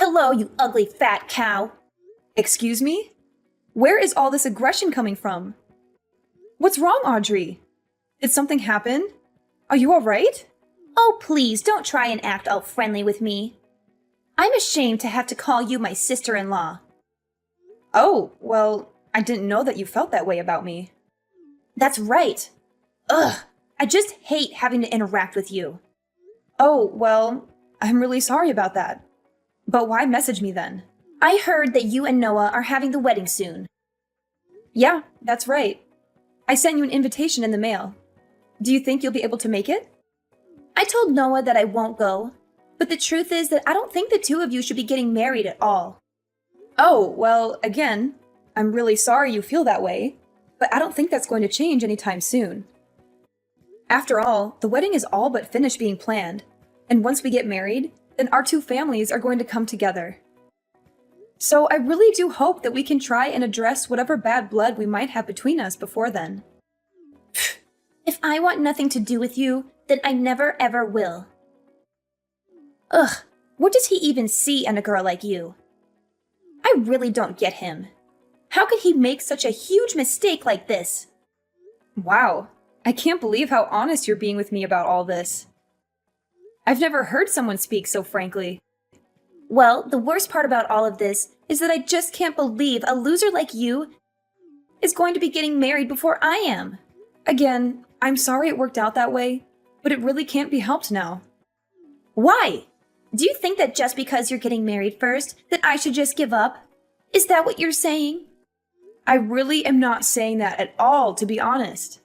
Hello, you ugly fat cow. Excuse me? Where is all this aggression coming from? What's wrong, Audrey? Did something happen? Are you alright? Oh, please, don't try and act all friendly with me. I'm ashamed to have to call you my sister-in-law. Oh, well, I didn't know that you felt that way about me. That's right. Ugh, I just hate having to interact with you. Oh, well, I'm really sorry about that. But why message me then? I heard that you and Noah are having the wedding soon. Yeah, that's right. I sent you an invitation in the mail. Do you think you'll be able to make it? I told Noah that I won't go, but the truth is that I don't think the two of you should be getting married at all. Oh, well, again, I'm really sorry you feel that way, but I don't think that's going to change anytime soon. After all, the wedding is all but finished being planned, and once we get married, then our two families are going to come together. So I really do hope that we can try and address whatever bad blood we might have between us before then. If I want nothing to do with you, then I never ever will. Ugh, what does he even see in a girl like you? I really don't get him. How could he make such a huge mistake like this? Wow, I can't believe how honest you're being with me about all this. I've never heard someone speak so frankly. Well, the worst part about all of this is that I just can't believe a loser like you is going to be getting married before I am. Again, I'm sorry it worked out that way, but it really can't be helped now. Why? Do you think that just because you're getting married first, that I should just give up? Is that what you're saying? I really am not saying that at all, to be honest.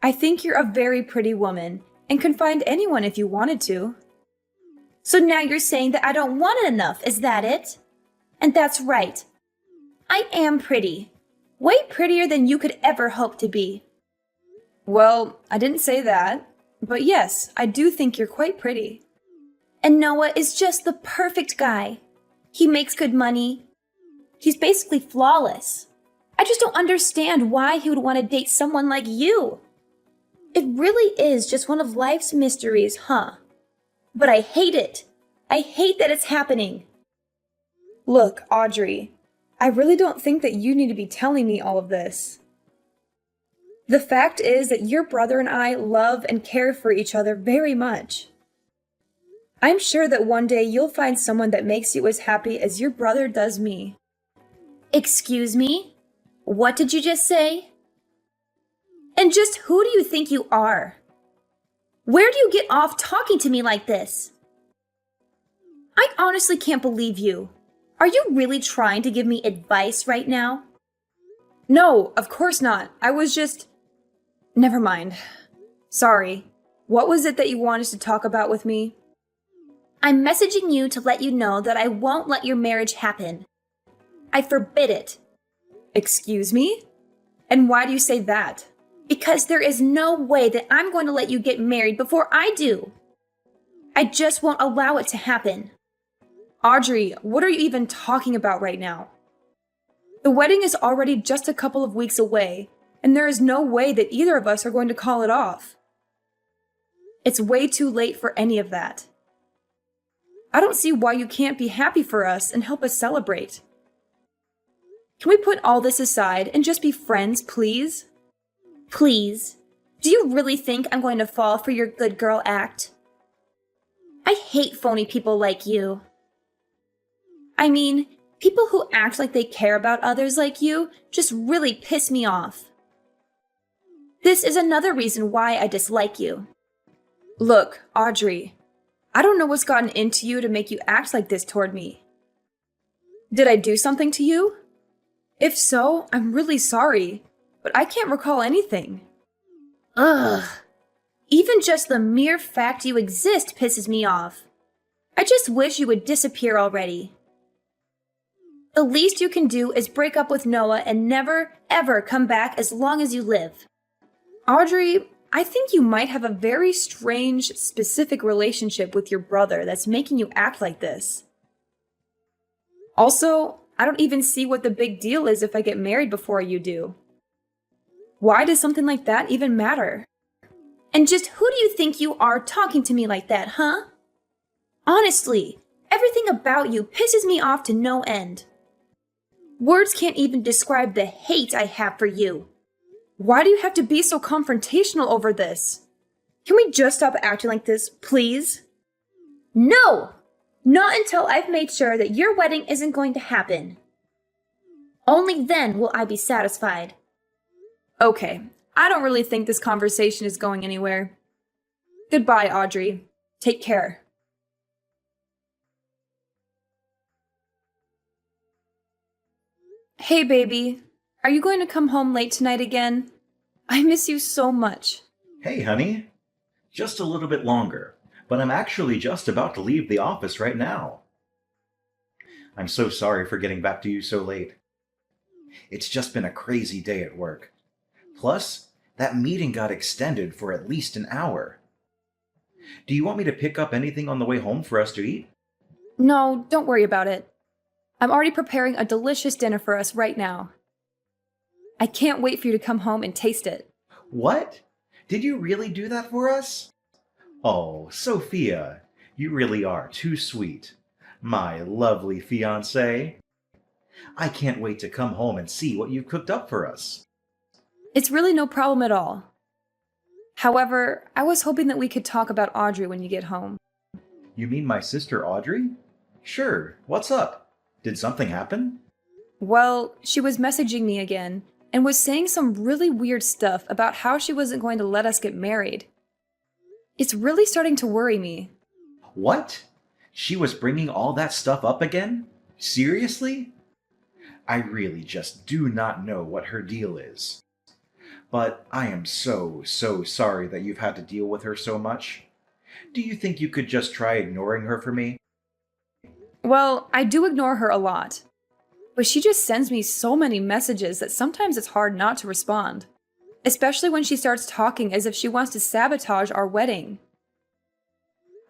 I think you're a very pretty woman and can find anyone if you wanted to. So now you're saying that I don't want it enough, is that it? And that's right. I am pretty. Way prettier than you could ever hope to be. Well, I didn't say that, but yes, I do think you're quite pretty. And Noah is just the perfect guy. He makes good money. He's basically flawless. I just don't understand why he would want to date someone like you. It really is just one of life's mysteries, huh? But I hate it. I hate that it's happening. Look, Audrey, I really don't think that you need to be telling me all of this. The fact is that your brother and I love and care for each other very much. I'm sure that one day you'll find someone that makes you as happy as your brother does me. Excuse me? What did you just say? And just who do you think you are? Where do you get off talking to me like this? I honestly can't believe you. Are you really trying to give me advice right now? No, of course not. I was just... Never mind. Sorry. What was it that you wanted to talk about with me? I'm messaging you to let you know that I won't let your marriage happen. I forbid it. Excuse me? And why do you say that? Because there is no way that I'm going to let you get married before I do. I just won't allow it to happen. Audrey, what are you even talking about right now? The wedding is already just a couple of weeks away, and there is no way that either of us are going to call it off. It's way too late for any of that. I don't see why you can't be happy for us and help us celebrate. Can we put all this aside and just be friends, please? Please. Do you really think I'm going to fall for your good girl act? I hate phony people like you. I mean, people who act like they care about others like you just really piss me off. This is another reason why I dislike you. Look, Audrey, I don't know what's gotten into you to make you act like this toward me. Did I do something to you? If so, I'm really sorry, but I can't recall anything. Ugh. Even just the mere fact you exist pisses me off. I just wish you would disappear already. The least you can do is break up with Noah and never, ever come back as long as you live. Audrey, I think you might have a very strange, specific relationship with your brother that's making you act like this. Also, I don't even see what the big deal is if I get married before you do. Why does something like that even matter? And just who do you think you are talking to me like that, huh? Honestly, everything about you pisses me off to no end. Words can't even describe the hate I have for you. Why do you have to be so confrontational over this? Can we just stop acting like this, please? No! Not until I've made sure that your wedding isn't going to happen. Only then will I be satisfied. Okay, I don't really think this conversation is going anywhere. Goodbye, Audrey. Take care. Hey, baby. Are you going to come home late tonight again? I miss you so much. Hey, honey. Just a little bit longer, but I'm actually just about to leave the office right now. I'm so sorry for getting back to you so late. It's just been a crazy day at work. Plus, that meeting got extended for at least an hour. Do you want me to pick up anything on the way home for us to eat? No, don't worry about it. I'm already preparing a delicious dinner for us right now. I can't wait for you to come home and taste it. What? Did you really do that for us? Oh, Sophia, you really are too sweet. My lovely fiancée. I can't wait to come home and see what you've cooked up for us. It's really no problem at all. However, I was hoping that we could talk about Audrey when you get home. You mean my sister Audrey? Sure, what's up? Did something happen? Well, she was messaging me again and was saying some really weird stuff about how she wasn't going to let us get married. It's really starting to worry me. What? She was bringing all that stuff up again? Seriously? I really just do not know what her deal is. But I am so sorry that you've had to deal with her so much. Do you think you could just try ignoring her for me? Well, I do ignore her a lot. But she just sends me so many messages that sometimes it's hard not to respond. Especially when she starts talking as if she wants to sabotage our wedding.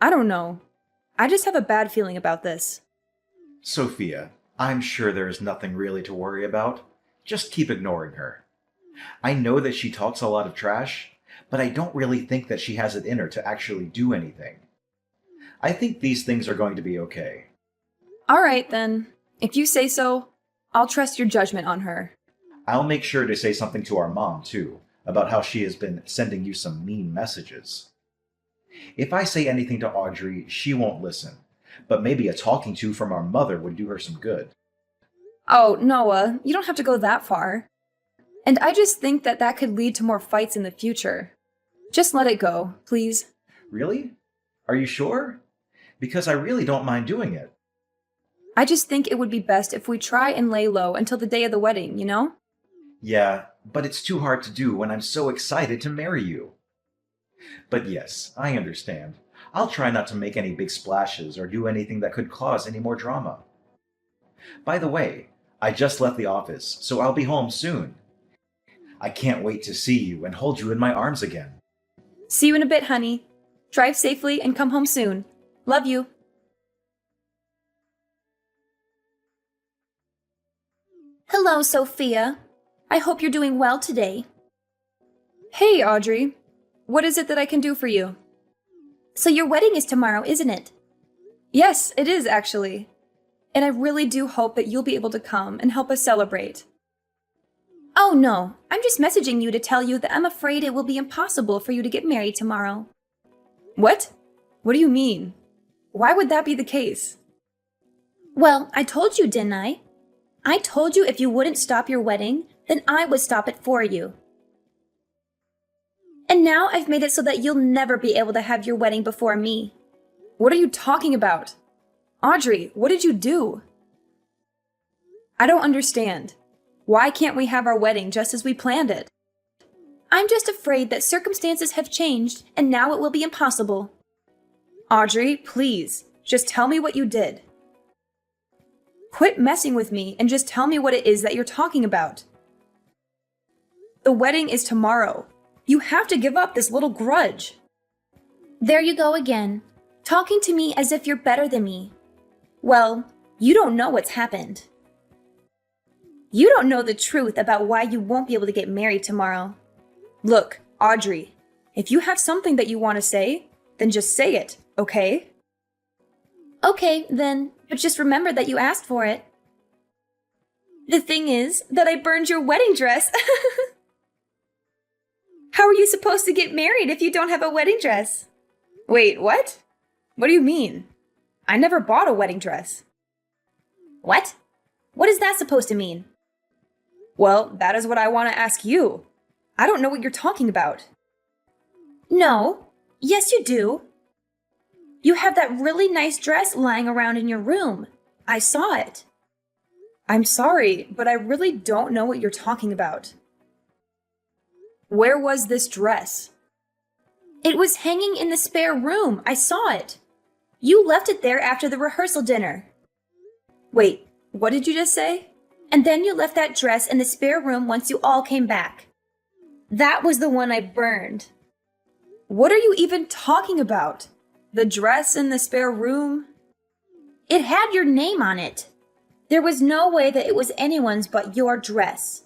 I don't know. I just have a bad feeling about this. Sophia, I'm sure there is nothing really to worry about. Just keep ignoring her. I know that she talks a lot of trash, but I don't really think that she has it in her to actually do anything. I think these things are going to be okay. All right, then. If you say so, I'll trust your judgment on her. I'll make sure to say something to our mom, too, about how she has been sending you some mean messages. If I say anything to Audrey, she won't listen, but maybe a talking to from our mother would do her some good. Oh, Noah, you don't have to go that far. And I just think that that could lead to more fights in the future. Just let it go, please. Really? Are you sure? Because I really don't mind doing it. I just think it would be best if we try and lay low until the day of the wedding, you know? Yeah, but it's too hard to do when I'm so excited to marry you. But yes, I understand. I'll try not to make any big splashes or do anything that could cause any more drama. By the way, I just left the office, so I'll be home soon. I can't wait to see you and hold you in my arms again. See you in a bit, honey. Drive safely and come home soon. Love you. Hello, Sophia. I hope you're doing well today. Hey, Audrey. What is it that I can do for you? So your wedding is tomorrow, isn't it? Yes, it is actually. And I really do hope that you'll be able to come and help us celebrate. Oh no, I'm just messaging you to tell you that I'm afraid it will be impossible for you to get married tomorrow. What? What do you mean? Why would that be the case? Well, I told you, didn't I? I told you if you wouldn't stop your wedding, then I would stop it for you. And now I've made it so that you'll never be able to have your wedding before me. What are you talking about? Audrey, what did you do? I don't understand. Why can't we have our wedding just as we planned it? I'm just afraid that circumstances have changed and now it will be impossible. Audrey, please, just tell me what you did. Quit messing with me and just tell me what it is that you're talking about. The wedding is tomorrow. You have to give up this little grudge. There you go again, talking to me as if you're better than me. Well, you don't know what's happened. You don't know the truth about why you won't be able to get married tomorrow. Look, Audrey, if you have something that you want to say, then just say it, okay? Okay, then, but just remember that you asked for it. The thing is that I burned your wedding dress. How are you supposed to get married if you don't have a wedding dress? Wait, what? What do you mean? I never bought a wedding dress. What? What is that supposed to mean? Well, that is what I want to ask you. I don't know what you're talking about. No. Yes, you do. You have that really nice dress lying around in your room. I saw it. I'm sorry, but I really don't know what you're talking about. Where was this dress? It was hanging in the spare room. I saw it. You left it there after the rehearsal dinner. Wait, what did you just say? And then you left that dress in the spare room once you all came back. That was the one I burned. What are you even talking about? The dress in the spare room? It had your name on it. There was no way that it was anyone's but your dress.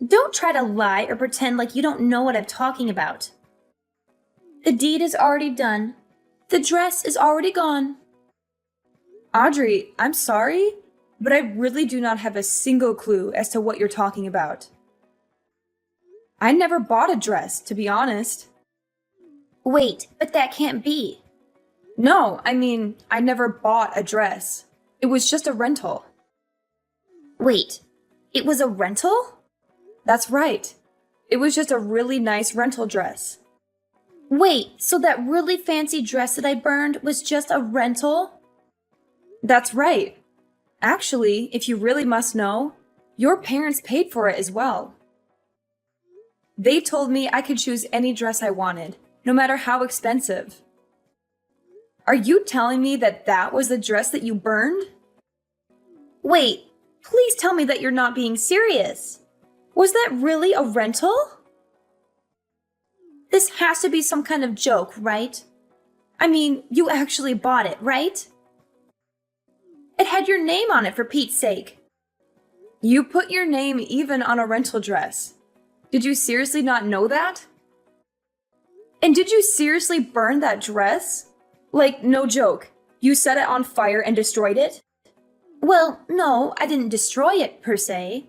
Don't try to lie or pretend like you don't know what I'm talking about. The deed is already done. The dress is already gone. Audrey, I'm sorry, but I really do not have a single clue as to what you're talking about. I never bought a dress, to be honest. Wait, but that can't be. No, I never bought a dress. It was just a rental. Wait, it was a rental? That's right. It was just a really nice rental dress. Wait, so that really fancy dress that I burned was just a rental? That's right. Actually, if you really must know, your parents paid for it as well. They told me I could choose any dress I wanted, no matter how expensive. Are you telling me that that was the dress that you burned? Wait, please tell me that you're not being serious. Was that really a rental? This has to be some kind of joke, right? You actually bought it, right? It had your name on it, for Pete's sake. You put your name even on a rental dress. Did you seriously not know that? And did you seriously burn that dress? Like, no joke, you set it on fire and destroyed it? Well, no, I didn't destroy it, per se.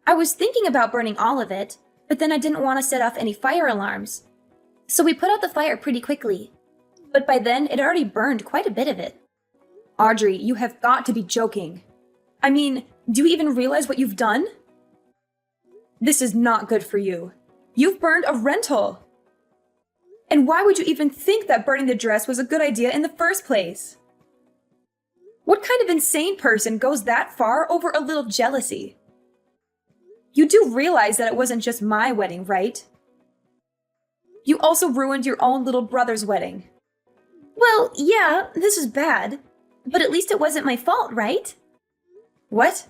I was thinking about burning all of it, but then I didn't want to set off any fire alarms. So we put out the fire pretty quickly. But by then, it already burned quite a bit of it. Audrey, you have got to be joking. Do you even realize what you've done? This is not good for you. You've burned a rental. And why would you even think that burning the dress was a good idea in the first place? What kind of insane person goes that far over a little jealousy? You do realize that it wasn't just my wedding, right? You also ruined your own little brother's wedding. Well, yeah, this is bad. But at least it wasn't my fault, right? What?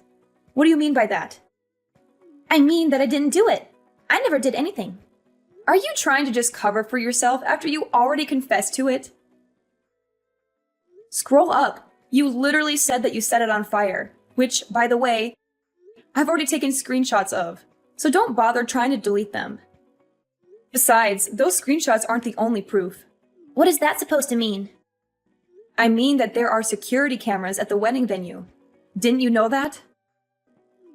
What do you mean by that? I mean that I didn't do it. I never did anything. Are you trying to just cover for yourself after you already confessed to it? Scroll up. You literally said that you set it on fire, which, by the way, I've already taken screenshots of, so don't bother trying to delete them. Besides, those screenshots aren't the only proof. What is that supposed to mean? I mean that there are security cameras at the wedding venue. Didn't you know that?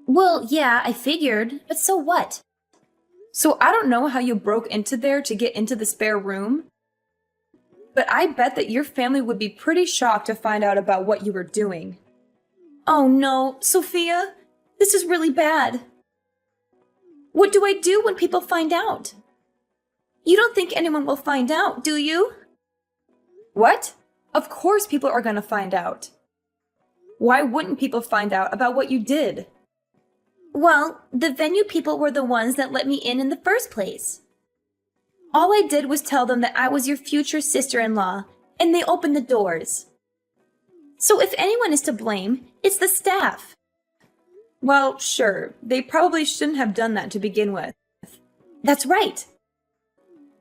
Well, yeah, I figured, but so what? So I don't know how you broke into there to get into the spare room, but I bet that your family would be pretty shocked to find out about what you were doing. Oh no, Sophia, this is really bad. What do I do when people find out? You don't think anyone will find out, do you? What? Of course people are gonna find out. Why wouldn't people find out about what you did? Well, the venue people were the ones that let me in the first place. All I did was tell them that I was your future sister-in-law, and they opened the doors. So if anyone is to blame, it's the staff. Well, sure, they probably shouldn't have done that to begin with. That's right.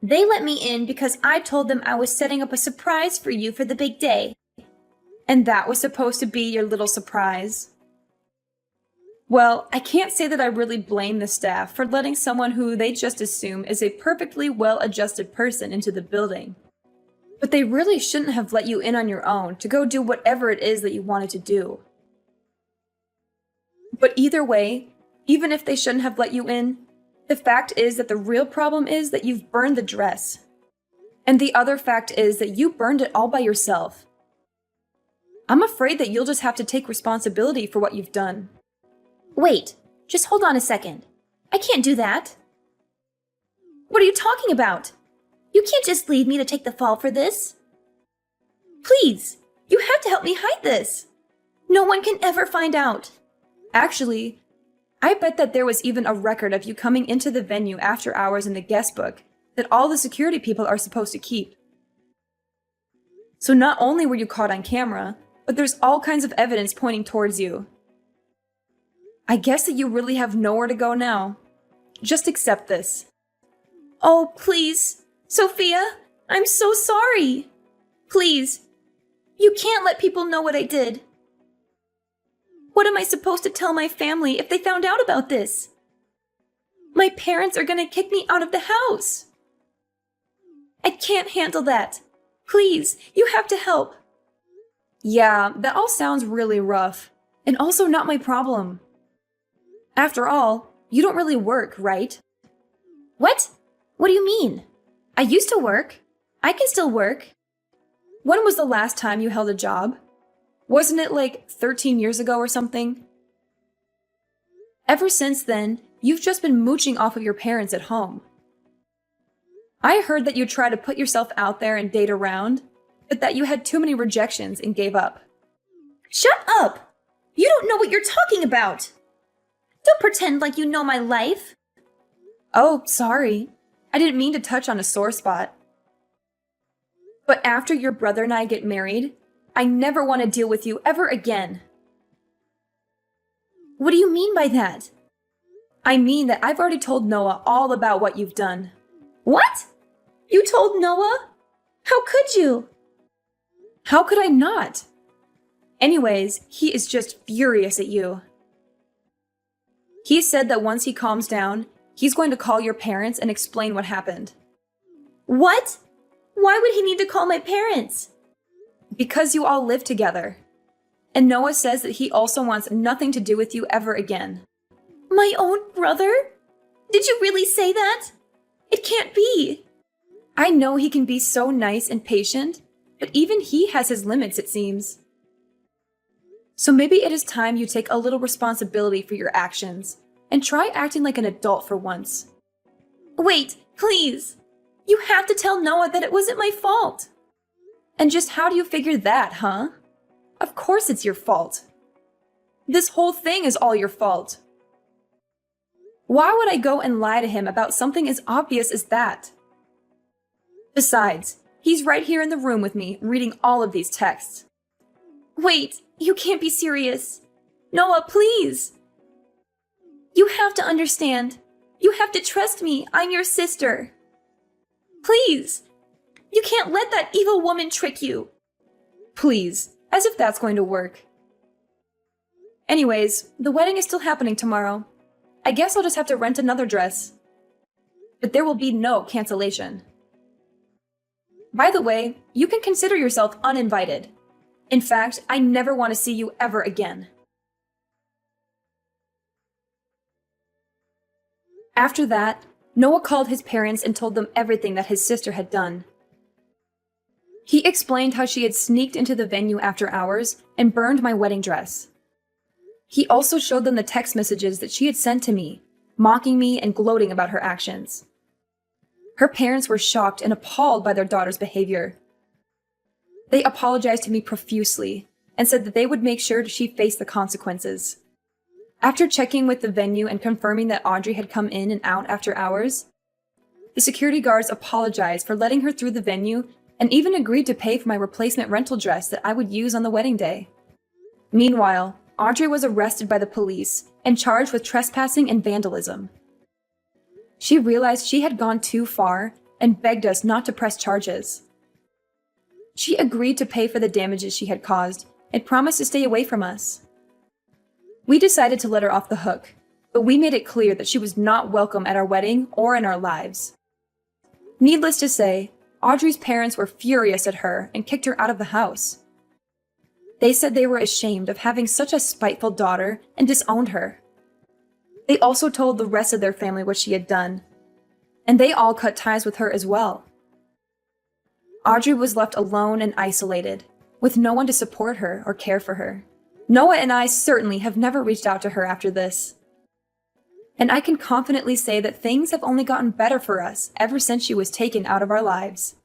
They let me in because I told them I was setting up a surprise for you for the big day. And that was supposed to be your little surprise. Well, I can't say that I really blame the staff for letting someone who they just assume is a perfectly well-adjusted person into the building. But they really shouldn't have let you in on your own to go do whatever it is that you wanted to do. But either way, even if they shouldn't have let you in, the fact is that the real problem is that you've burned the dress. And the other fact is that you burned it all by yourself. I'm afraid that you'll just have to take responsibility for what you've done. Wait, just hold on a second. I can't do that. What are you talking about? You can't just leave me to take the fall for this. Please, you have to help me hide this. No one can ever find out. Actually, I bet that there was even a record of you coming into the venue after hours in the guest book that all the security people are supposed to keep. So not only were you caught on camera, but there's all kinds of evidence pointing towards you. I guess that you really have nowhere to go now. Just accept this. Oh, please. Sophia, I'm so sorry. Please. You can't let people know what I did. What am I supposed to tell my family if they found out about this? My parents are going to kick me out of the house. I can't handle that. Please, you have to help. Yeah, that all sounds really rough, and also not my problem. After all, you don't really work, right? What? What do you mean? I used to work. I can still work. When was the last time you held a job? Wasn't it like 13 years ago or something? Ever since then, you've just been mooching off of your parents at home. I heard that you tried to put yourself out there and date around, but that you had too many rejections and gave up. Shut up! You don't know what you're talking about! Don't pretend like you know my life. Oh, sorry. I didn't mean to touch on a sore spot. But after your brother and I get married, I never want to deal with you ever again. What do you mean by that? I mean that I've already told Noah all about what you've done. What? You told Noah? How could you? How could I not? Anyways, he is just furious at you. He said that once he calms down, he's going to call your parents and explain what happened. What? Why would he need to call my parents? Because you all live together. And Noah says that he also wants nothing to do with you ever again. My own brother? Did you really say that? It can't be. I know he can be so nice and patient, but even he has his limits, it seems. So maybe it is time you take a little responsibility for your actions and try acting like an adult for once. Wait, please. You have to tell Noah that it wasn't my fault. And just how do you figure that, huh? Of course it's your fault. This whole thing is all your fault. Why would I go and lie to him about something as obvious as that? Besides, he's right here in the room with me, reading all of these texts. Wait, you can't be serious. Noah, please. You have to understand. You have to trust me. I'm your sister. Please. You can't let that evil woman trick you. Please, as if that's going to work. Anyways, the wedding is still happening tomorrow. I guess I'll just have to rent another dress. But there will be no cancellation. By the way, you can consider yourself uninvited. In fact, I never want to see you ever again. After that, Noah called his parents and told them everything that his sister had done. He explained how she had sneaked into the venue after hours and burned my wedding dress. He also showed them the text messages that she had sent to me, mocking me and gloating about her actions. Her parents were shocked and appalled by their daughter's behavior. They apologized to me profusely and said that they would make sure she faced the consequences. After checking with the venue and confirming that Audrey had come in and out after hours, the security guards apologized for letting her through the venue and even agreed to pay for my replacement rental dress that I would use on the wedding day. Meanwhile, Audrey was arrested by the police and charged with trespassing and vandalism. She realized she had gone too far and begged us not to press charges. She agreed to pay for the damages she had caused and promised to stay away from us. We decided to let her off the hook, but we made it clear that she was not welcome at our wedding or in our lives. Needless to say, Audrey's parents were furious at her and kicked her out of the house. They said they were ashamed of having such a spiteful daughter and disowned her. They also told the rest of their family what she had done, and they all cut ties with her as well. Audrey was left alone and isolated, with no one to support her or care for her. Noah and I certainly have never reached out to her after this. And I can confidently say that things have only gotten better for us ever since she was taken out of our lives.